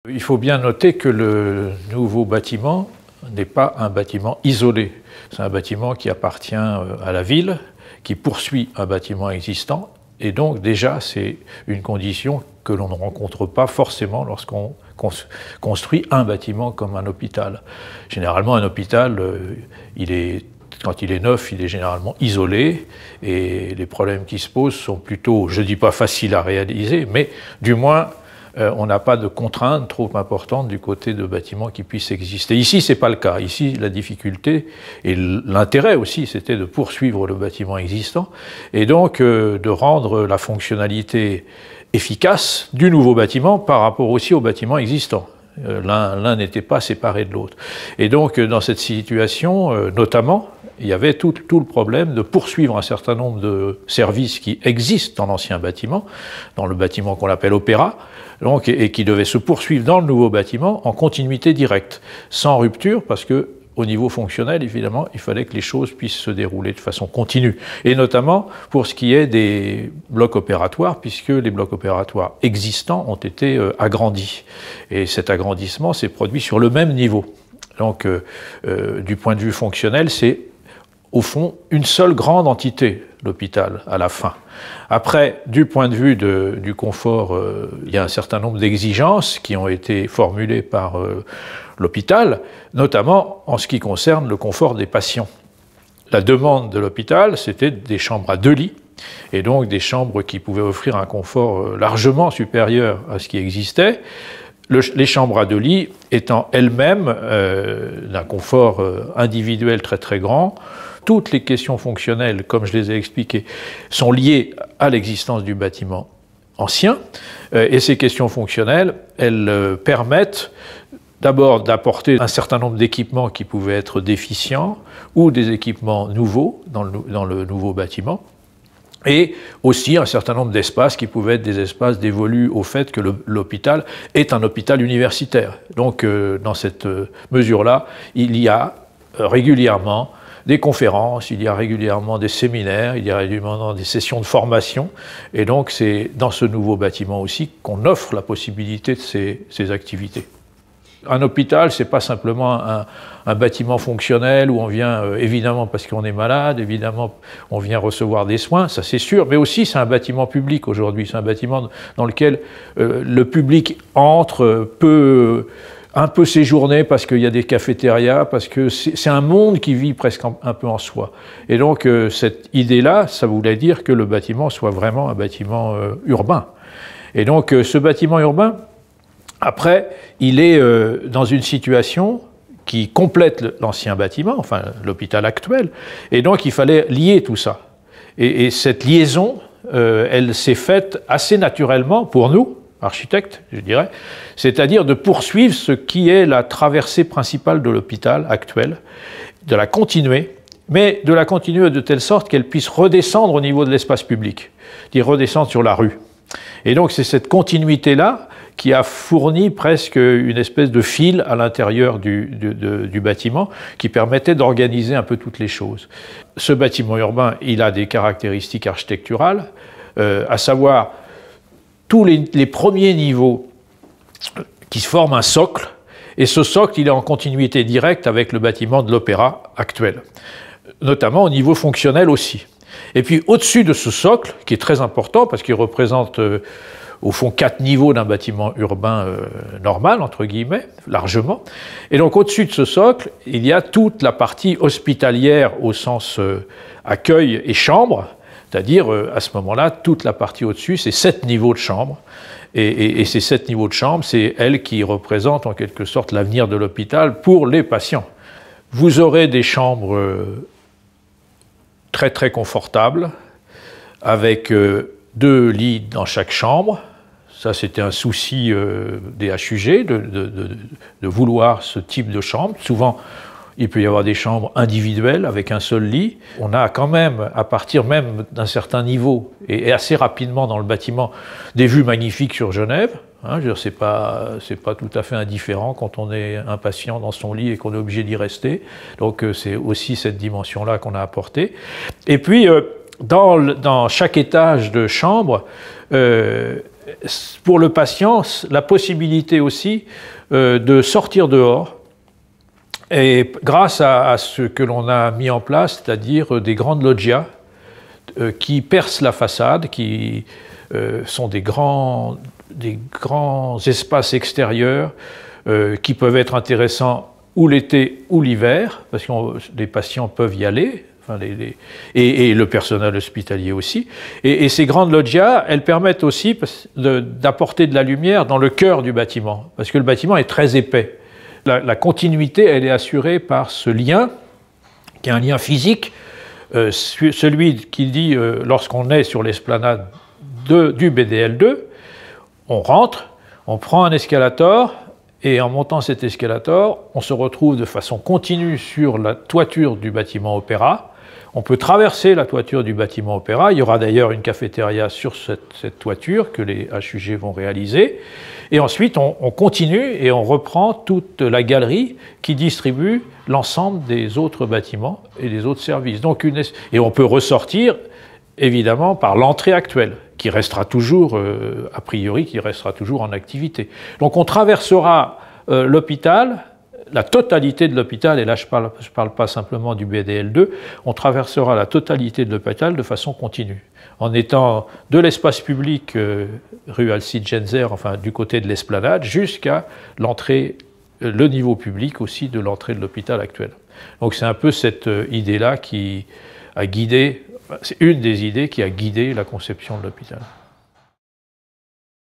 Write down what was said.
Il faut bien noter que le nouveau bâtiment n'est pas un bâtiment isolé. C'est un bâtiment qui appartient à la ville, qui poursuit un bâtiment existant, et donc déjà c'est une condition que l'on ne rencontre pas forcément lorsqu'on construit un bâtiment comme un hôpital. Généralement un hôpital, quand il est neuf, il est généralement isolé, et les problèmes qui se posent sont plutôt, je ne dis pas faciles à réaliser, mais du moins on n'a pas de contraintes trop importantes du côté de bâtiments qui puissent exister. Ici, ce n'est pas le cas. Ici, la difficulté et l'intérêt aussi, c'était de poursuivre le bâtiment existant et donc de rendre la fonctionnalité efficace du nouveau bâtiment par rapport aussi au bâtiment existant. L'un n'était pas séparé de l'autre. Et donc, dans cette situation, notamment, il y avait tout le problème de poursuivre un certain nombre de services qui existent dans l'ancien bâtiment, dans le bâtiment qu'on appelle Opéra, donc, et qui devaient se poursuivre dans le nouveau bâtiment en continuité directe, sans rupture, parce que au niveau fonctionnel, évidemment, il fallait que les choses puissent se dérouler de façon continue. Et notamment pour ce qui est des blocs opératoires, puisque les blocs opératoires existants ont été agrandis. Et cet agrandissement s'est produit sur le même niveau. Donc, du point de vue fonctionnel, c'est au fond une seule grande entité, l'hôpital, à la fin. Après, du point de vue du confort, il y a un certain nombre d'exigences qui ont été formulées par l'hôpital, notamment en ce qui concerne le confort des patients. La demande de l'hôpital, c'était des chambres à 2 lits, et donc des chambres qui pouvaient offrir un confort largement supérieur à ce qui existait. Les chambres à 2 lits étant elles-mêmes d'un confort individuel très très grand. Toutes les questions fonctionnelles, comme je les ai expliquées, sont liées à l'existence du bâtiment ancien. Et ces questions fonctionnelles, elles permettent d'abord d'apporter un certain nombre d'équipements qui pouvaient être déficients ou des équipements nouveaux dans le nouveau bâtiment. Et aussi un certain nombre d'espaces qui pouvaient être des espaces dévolus au fait que l'hôpital est un hôpital universitaire. Donc dans cette mesure-là, il y a régulièrement des conférences, il y a régulièrement des séminaires, il y a régulièrement des sessions de formation. Et donc c'est dans ce nouveau bâtiment aussi qu'on offre la possibilité de ces activités. Un hôpital, c'est pas simplement un bâtiment fonctionnel où on vient, évidemment parce qu'on est malade, évidemment on vient recevoir des soins, ça c'est sûr, mais aussi c'est un bâtiment public aujourd'hui, c'est un bâtiment dans lequel le public entre, peut un peu séjourner parce qu'il y a des cafétérias, parce que c'est un monde qui vit presque un peu en soi. Et donc cette idée-là, ça voulait dire que le bâtiment soit vraiment un bâtiment urbain. Et donc ce bâtiment urbain, après, il est dans une situation qui complète l'ancien bâtiment, enfin l'hôpital actuel, et donc il fallait lier tout ça. Et cette liaison, elle s'est faite assez naturellement pour nous, architectes, je dirais, c'est-à-dire de poursuivre ce qui est la traversée principale de l'hôpital actuel, de la continuer, mais de la continuer de telle sorte qu'elle puisse redescendre au niveau de l'espace public, c'est-à-dire redescendre sur la rue. Et donc c'est cette continuité-là qui a fourni presque une espèce de fil à l'intérieur du bâtiment qui permettait d'organiser un peu toutes les choses. Ce bâtiment urbain, il a des caractéristiques architecturales, à savoir tous les premiers niveaux qui forment un socle, et ce socle, il est en continuité directe avec le bâtiment de l'Opéra actuel, notamment au niveau fonctionnel aussi. Et puis au-dessus de ce socle, qui est très important parce qu'il représente au fond 4 niveaux d'un bâtiment urbain normal, entre guillemets, largement. Et donc au-dessus de ce socle, il y a toute la partie hospitalière au sens accueil et chambre, c'est-à-dire à ce moment-là, toute la partie au-dessus, c'est 7 niveaux de chambres. Et ces 7 niveaux de chambres, c'est elles qui représentent en quelque sorte l'avenir de l'hôpital pour les patients. Vous aurez des chambres très très confortables, avec 2 lits dans chaque chambre. Ça, c'était un souci des HUG de vouloir ce type de chambre. Souvent, il peut y avoir des chambres individuelles avec un seul lit. On a quand même, à partir même d'un certain niveau, et assez rapidement dans le bâtiment, des vues magnifiques sur Genève. Hein, c'est pas tout à fait indifférent quand on est un patient dans son lit et qu'on est obligé d'y rester. Donc c'est aussi cette dimension-là qu'on a apportée. Et puis, dans chaque étage de chambre, pour le patient la possibilité aussi de sortir dehors, et grâce à ce que l'on a mis en place, c'est-à-dire des grandes loggias qui percent la façade, qui sont des grands espaces extérieurs qui peuvent être intéressants ou l'été ou l'hiver, parce que les patients peuvent y aller, enfin et le personnel hospitalier aussi. Et ces grandes loggias, elles permettent aussi d'apporter de la lumière dans le cœur du bâtiment, parce que le bâtiment est très épais. La continuité, elle est assurée par ce lien, qui est un lien physique, celui qui dit, lorsqu'on est sur l'esplanade du BDL2, on rentre, on prend un escalator, et en montant cet escalator, on se retrouve de façon continue sur la toiture du bâtiment Opéra. On peut traverser la toiture du bâtiment Opéra. Il y aura d'ailleurs une cafétéria sur cette toiture que les HUG vont réaliser. Et ensuite, on continue et on reprend toute la galerie qui distribue l'ensemble des autres bâtiments et des autres services. Donc et on peut ressortir, évidemment, par l'entrée actuelle, qui restera toujours, a priori, qui restera toujours en activité. Donc on traversera l'hôpital, la totalité de l'hôpital, et là je parle pas simplement du BDL2, on traversera la totalité de l'hôpital de façon continue, en étant de l'espace public rue Alcide Genzer, enfin du côté de l'esplanade, jusqu'à l'entrée, le niveau public aussi de l'entrée de l'hôpital actuel. Donc c'est un peu cette idée-là qui a guidé, c'est une des idées qui a guidé la conception de l'hôpital.